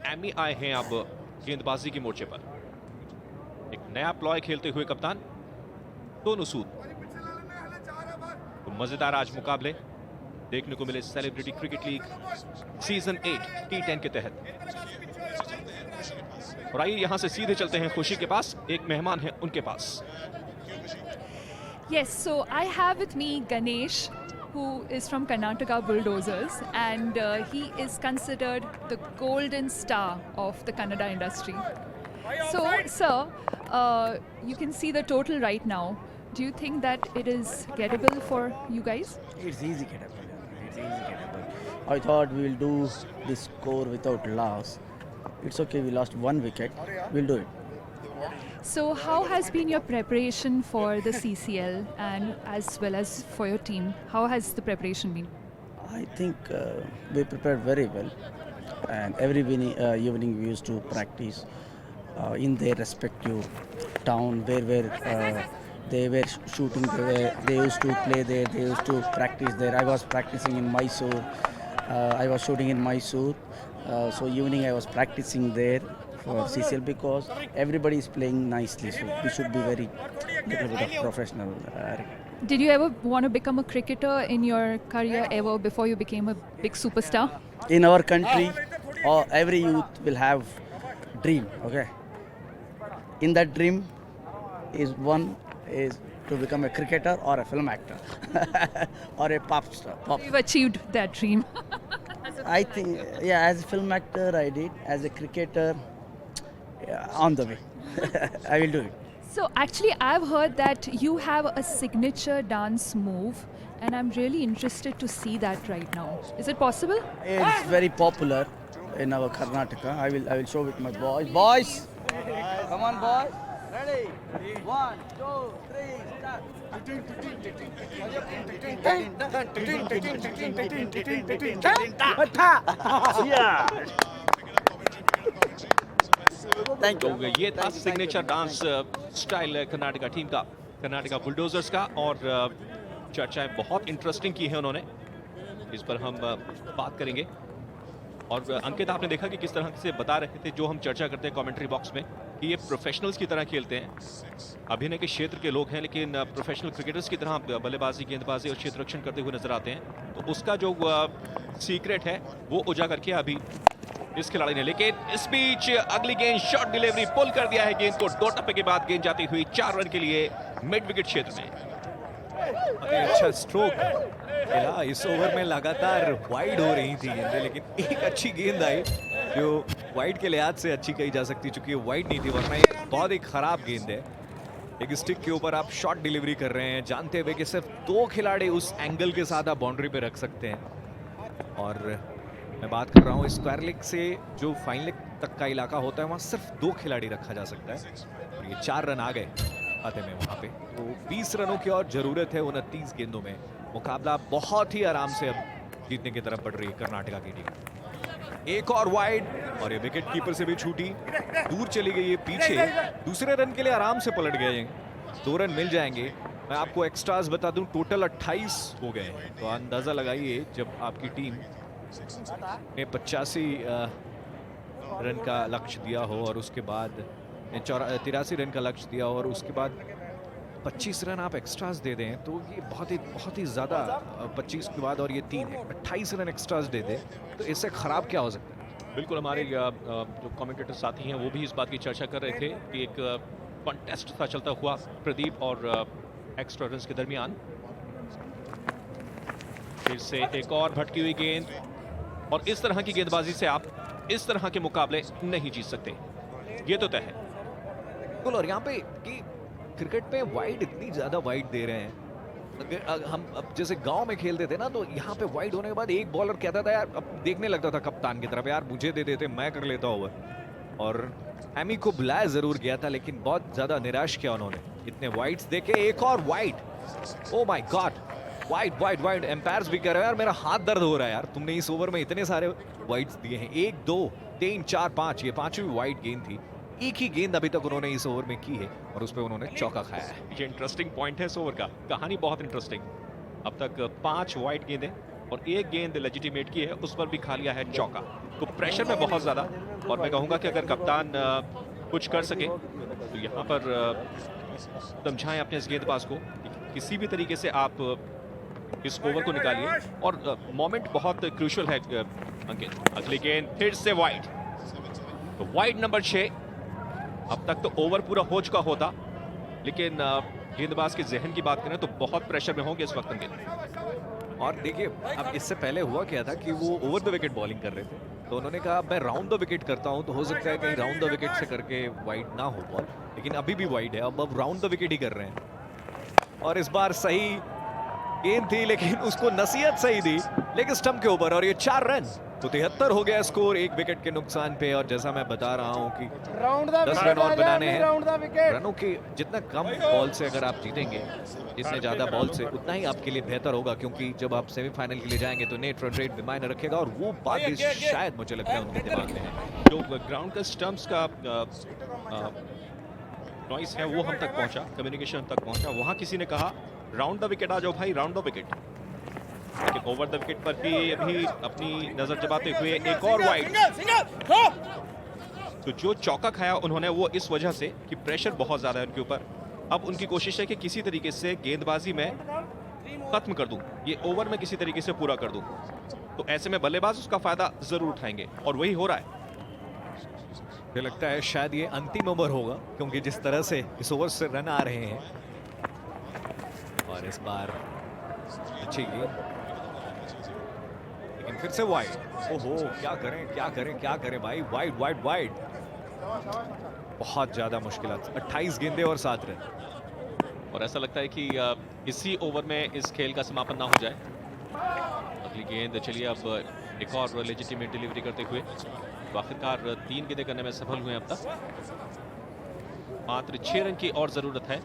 Amy आए हैं अब गेंदबाजी के मोर्चे पर। एक नया प्लॉय खेलते हुए कप्तान दोनों सूद। तो मजेदार आज मुकाबले देखने को मिले celebrity cricket league season 8 T10 के तहत। और आइए यहां से सीधे चलते हैं खुशी के पास, एक मेहमान है उनके पास। Yes, so I have with me Ganesh, who is from Karnataka Bulldozers, and he is considered the golden star of the Kannada industry. So, sir, you can see the total right now. Do you think that it is gettable for you guys? It's easy gettable. It's easy gettable. I thought we will do this score without loss. It's okay. We lost 1 wicket. We'll do it. So, how has been your preparation for the CCL and as well as for your team? How has the preparation been? I think we prepared very well, and every evening we used to practice in their respective town where they were shooting. They used to play there. They used to practice there. I was practicing in Mysore. I was shooting in Mysore. So evening I was practicing there for CCL because everybody is playing nicely. So we should be very little bit of professional. Did you ever want to become a cricketer in your career ever before you became a big superstar? In our country, every youth will have dream. Okay. In that dream, is to become a cricketer or a film actor or a pop star. You've achieved that dream. I think, yeah, as a film actor I did, as a cricketer, yeah, on the way. I will do it. So actually I've heard that you have a signature dance move and I'm really interested to see that right now. Is it possible? It's very popular in our Karnataka. I will show with my boys. Boys! Come on, boys. Ready? 1, 2, 3, start. Thank तो you. ये था signature dance style Karnataka team का, Karnataka bulldozers का। और चर्चाएं बहुत interesting की है उन्होंने, इस पर हम बात करेंगे। और अंकित, आपने देखा कि किस तरह से बता रहे थे जो हम चर्चा करते हैं कमेंट्री बॉक्स में कि ये प्रोफेशनल्स की तरह खेलते हैं। अभिनय के क्षेत्र के लोग हैं लेकिन प्रोफेशनल क्रिकेटर्स की तरह बल्लेबाजी, गेंदबाजी और क्षेत्र रक्षण करते हुए नजर आते हैं। तो उसका जो सीक्रेट है वो उजागर किया अभी इस खिलाड़ी ने। लेकिन इस बीच अगली गेंद, शॉर्ट डिलीवरी, पुल कर दिया है गेंद को। 2 टप्पे के बाद गेंद जाती हुई 4 रन के लिए मिड विकेट क्षेत्र में। अच्छा स्ट्रोक खेला इस ओवर में, लगातार वाइड हो रही थी गेंदें, लेकिन एक अच्छी गेंद आई जो वाइड के लिहाज से अच्छी कही जा सकती, चूंकि वाइड नहीं थी, वरना ये बहुत ही खराब गेंद है। एक स्टिक के ऊपर आप शॉर्ट डिलीवरी कर रहे हैं जानते हुए कि सिर्फ 2 खिलाड़ी उस एंगल के साथ आप बाउंड्री पे रख सकते हैं। और मैं बात कर रहा हूँ स्क्वायर लेग से जो फाइन लेग तक का इलाका होता है, वहाँ सिर्फ 2 खिलाड़ी रखा जा सकता है। और ये 4 रन आ गए खाते में वहाँ पे। तो 20 रनों की और जरूरत है 29 गेंदों में। मुकाबला बहुत ही आराम से अब जीतने की तरफ बढ़ रही है कर्नाटका की टीम। एक और वाइड, और ये विकेट कीपर से भी छूटी, दूर चली गई है पीछे। दूसरे रन के लिए आराम से पलट गए, 2 रन मिल जाएंगे। मैं आपको एक्स्ट्रास बता दूं, टोटल 28 हो गए हैं। तो अंदाजा लगाइए जब आपकी टीम ने 85 रन का लक्ष्य दिया हो और उसके बाद 83 रन का लक्ष्य दिया और उसके बाद 25 रन आप एक्स्ट्रास दे दें, तो ये बहुत ही ज़्यादा। 25 के बाद और ये 3 है, 28 रन एक्स्ट्रास दे दें, तो इससे ख़राब क्या हो सकता है। बिल्कुल, हमारे जो कमेंटेटर साथी हैं वो भी इस बात की चर्चा कर रहे थे कि एक कॉन्टेस्ट था चलता हुआ प्रदीप और एक्स्ट्रा रन्स के दरमियान। फिर से एक और भटकी हुई गेंद, और इस तरह की गेंदबाजी से आप इस तरह के मुकाबले नहीं जीत सकते, ये तो तय है। बिल्कुल, और यहाँ पे कि क्रिकेट में वाइड इतनी ज़्यादा वाइड दे रहे हैं। अगर हम अब जैसे गांव में खेलते थे ना, तो यहाँ पे वाइड होने के बाद एक बॉलर कहता था यार, अब देखने लगता था कप्तान की तरफ, यार मुझे दे देते, मैं कर लेता ओवर। और एमी को बुलाया जरूर गया था, लेकिन बहुत ज़्यादा निराश किया उन्होंने इतने वाइड्स देके। एक और wide, oh my god, wide wide wide. Umpires भी कह रहे हैं यार मेरा हाथ दर्द हो रहा है यार, तुमने इस ओवर में इतने सारे वाइड्स दिए हैं। 1 2 3 4 5, ये 5वीं वाइड गेंद थी। एक ही गेंद अभी तक उन्होंने इस ओवर में की है और उस पर उन्होंने चौका खाया है। ये इंटरेस्टिंग पॉइंट है इस ओवर का, कहानी बहुत इंटरेस्टिंग। अब तक 5 वाइड गेंदें और एक गेंद लेजिटिमेट की है, उस पर भी खा लिया है चौका। तो प्रेशर में बहुत ज़्यादा, और मैं कहूँगा कि अगर कप्तान कुछ कर सके तो यहाँ पर समझाएं अपने इस गेंदबाज को कि किसी भी तरीके से आप इस ओवर को निकालिए, और मोमेंट बहुत क्रूशियल है अंकित। अगली गेंद फिर से वाइड, तो वाइड नंबर 6। अब तक तो ओवर पूरा हो चुका होता, लेकिन गेंदबाज के जहन की बात करें तो बहुत प्रेशर में होंगे इस वक्त अंकित। और देखिए, अब इससे पहले हुआ क्या था कि वो ओवर द विकेट बॉलिंग कर रहे थे, तो उन्होंने कहा मैं राउंड द विकेट करता हूं, तो हो सकता है कहीं राउंड द विकेट से करके वाइड ना हो बॉल, लेकिन अभी भी वाइड है। अब राउंड द विकेट ही कर रहे हैं, और इस बार सही गेंद थी, लेकिन उसको नसीहत सही दी, लेकिन स्टंप के ऊपर, और ये 4 रन। तो 73 हो गया स्कोर 1 विकेट के नुकसान पे। और जैसा मैं बता रहा हूं कि 10 रन और बनाने हैं। रनों के जितना कम बॉल से अगर आप जीतेंगे, जितने ज्यादा बॉल से, उतना ही आपके लिए बेहतर होगा, क्योंकि जब आप सेमीफाइनल के लिए जाएंगे तो नेट रन रेट भी मायने रखेगा, और वो बात भी शायद मुझे लगता है उनके दिमाग में है। जो ग्राउंड का स्टंप्स का नॉइस है वो हम तक पहुंचा, कम्युनिकेशन तक पहुंचा। वहां किसी ने कहा राउंड द विकेट आ जाओ भाई, राउंड द विकेट, लेकिन ओवर द विकेट पर भी अभी अपनी नजर जमाते हुए एक और वाइड। तो जो चौका खाया उन्होंने वो इस वजह से कि प्रेशर बहुत ज्यादा है उनके ऊपर। अब उनकी कोशिश है कि किसी तरीके से गेंदबाजी में खत्म कर दूं, ये ओवर में किसी तरीके से पूरा कर दूं। तो ऐसे में बल्लेबाज उसका फायदा जरूर उठाएंगे, और वही हो रहा है। मुझे लगता है शायद ये अंतिम ओवर होगा, क्योंकि जिस तरह से इस ओवर से रन आ रहे हैं। और इस बार अच्छी गेंद, लेकिन फिर से वाइड। ओहो, क्या करें क्या करें क्या करें भाई, वाइड वाइड वाइड। बहुत ज्यादा मुश्किलात, 28 गेंदे और 7 रन। और ऐसा लगता है कि इसी ओवर में इस खेल का समापन ना हो जाए। अगली गेंद, चलिए अब एक और लेजिटिमेट डिलीवरी करते हुए तो आखिरकार 3 गेंदें करने में सफल हुए अब तक। मात्र 6 रन की और जरूरत है,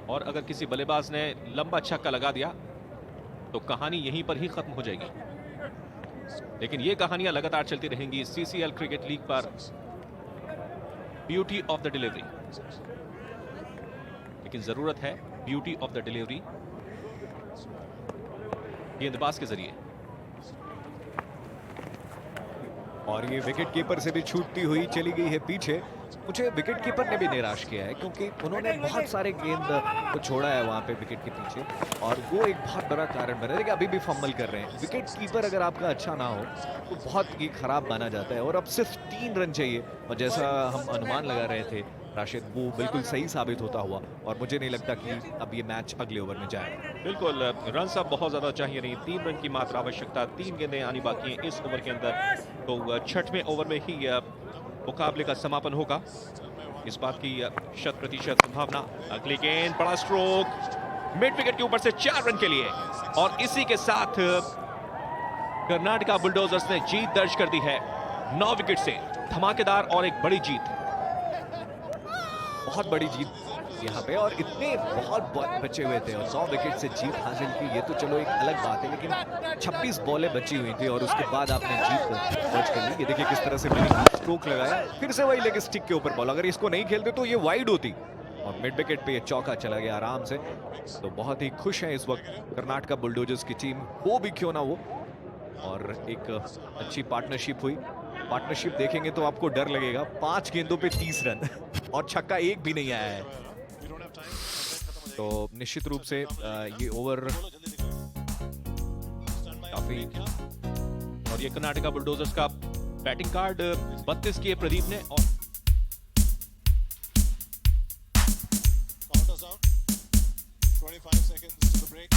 और अगर किसी बल्लेबाज ने लंबा छक्का लगा दिया तो कहानी यहीं पर ही खत्म हो जाएगी। लेकिन ये कहानियां लगातार चलती रहेंगी सीसीएल क्रिकेट लीग पर। ब्यूटी ऑफ द डिलीवरी, लेकिन जरूरत है ब्यूटी ऑफ द डिलीवरी गेंदबाज के जरिए। और ये विकेट कीपर से भी छूटती हुई चली गई है पीछे। मुझे विकेट कीपर ने भी निराश किया है, क्योंकि उन्होंने बहुत सारे गेंद को छोड़ा है वहां पे विकेट के पीछे, और वो एक बहुत बड़ा कारण बना। देखिए, अभी भी फंबल कर रहे हैं। विकेट कीपर अगर आपका अच्छा ना हो तो बहुत ही खराब माना जाता है। और अब सिर्फ 3 रन चाहिए, और जैसा हम अनुमान लगा रहे थे राशिद, वो बिल्कुल सही साबित होता हुआ, और मुझे नहीं लगता कि अब ये मैच अगले ओवर में जाएगा। बिल्कुल, रन सब बहुत ज्यादा चाहिए नहीं, 3 रन की मात्र आवश्यकता। 3 गेंदें आनी बाकी हैं इस ओवर के अंदर, तो 6वें ओवर में ही मुकाबले का समापन होगा, इस बात की 100% संभावना। अगली गेंद, बड़ा स्ट्रोक मिड विकेट के ऊपर से 4 रन के लिए, और इसी के साथ कर्नाटका बुलडोजर्स ने जीत दर्ज कर दी है 9 विकेट से। धमाकेदार और एक बड़ी जीत, बहुत बड़ी जीत यहाँ पे, और इतने बहुत बचे हुए थे, और 9 विकेट से जीत हासिल की, ये तो चलो एक अलग बात है, लेकिन 26 बॉलें बची हुई थी और उसके बाद आपने जीत दर्ज कर ली। ये देखिए किस तरह से मैंने स्ट्रोक लगाया, फिर से वही लेग स्टिक के ऊपर बॉल। अगर इसको नहीं खेलते तो ये वाइड होती, और मिड विकेट पे ये चौका चला गया आराम से। तो बहुत ही खुश है इस वक्त कर्नाटका बुलडोजर्स की टीम, वो भी क्यों ना वो। और एक अच्छी पार्टनरशिप हुई। पार्टनरशिप देखेंगे तो आपको डर लगेगा। 5 गेंदों पे 30 रन और छक्का एक भी नहीं आया है। तो निश्चित रूप से ये ओवर काफी, और ये कर्नाटका बुलडोजर्स का बैटिंग कार्ड 32 किए प्रदीप ने, और Count us out. 25 seconds to the break.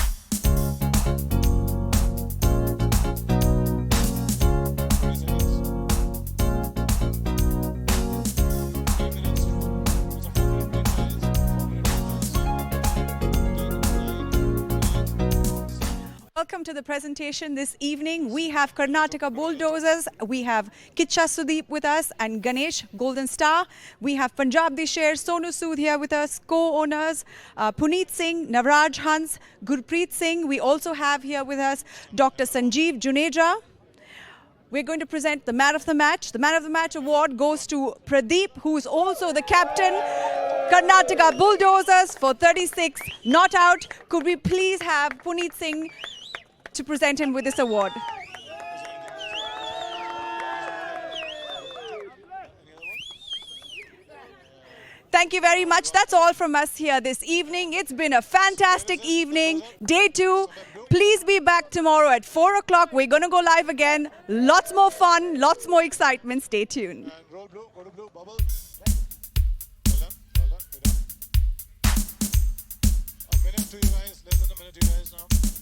20 seconds. 3 minutes. It's a 4-minute break, guys. 4-minute break, guys. Welcome to the presentation this evening. We have Karnataka Bulldozers, we have Kicha Sudeep with us, and Ganesh Golden Star. We have Punjab Disher, Sonu Sood here with us, co-owners Puneet Singh, Navraj Hans, Gurpreet Singh. We also have here with us Dr. Sanjeev Juneja. We're going to present the man of the match. The man of the match award goes to Pradeep, who is also the captain. Karnataka Bulldozers for 36 not out. Could we please have Puneet Singh to present him with this award. Thank you very much. That's all from us here this evening. It's been a fantastic evening. Day 2. Please be back tomorrow at 4 o'clock. We're going to go live again. Lots more fun, lots more excitement. Stay tuned. And roll blue, go to blue, bubble. Well done, well done, well done. A minute to you guys, less than a minute to you guys now.